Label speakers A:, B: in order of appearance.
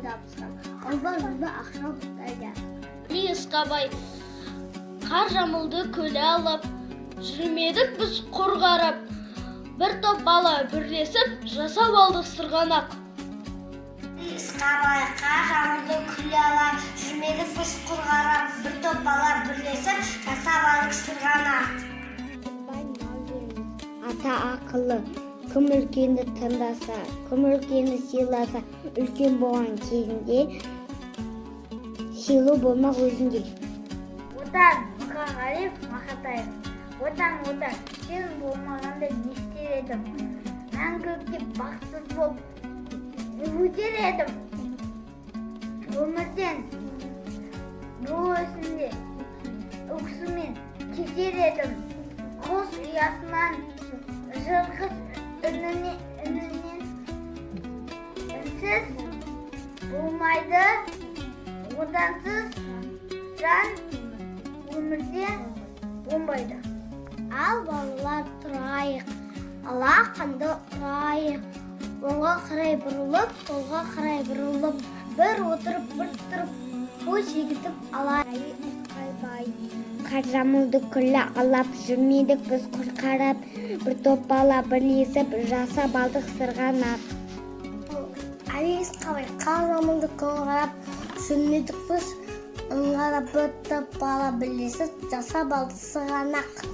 A: табысқан. Албан ұлы ақша бұқтайды.
B: Исқабай қар жамылды көле алып, жүрмедік біз құр қарап. Бір топ бала бірлесіп, жасап алдық сырғанақ.
A: Исқабай қар жамылды көле алып, жүрмедік біз құр қарап. Бір топ бала бірлесіп, жасап алдық сырғанақ. Ата ақылы, кім үлкенді тыңдаса, кім үлкенді сыйласа, үлкен болған кезінде сыйлы болмақ өзінде.
C: Отан, Мұқағалиев, Мақатаев. Отан, сен болмағанда не істер едім? Мәңгілікке бақытсыз болып өтер едім. Өмірден бұл өсінде өксімен кетер едім. Құс ұясынан жырғыз үнінен үнсіз болмайды. Отансыз жан өмірде болмайды.
A: Ал балалар тұрайық, алақанды ұрайық. Оңға қарай бұрылып, солға қарай бұрылып, бір отырып, бір тұрып, бой шегітіп алайық. Қар жамылды күлі алап, жүрмедік біз құр қарап, бір топ бала бірлесіп, жасап алдық сырғанақ. Исқабай қар жамылды күлі қарап, жүрмедік біз ыңғарап, бір топ бала бірлесіп, жасап алдық сырғанақ.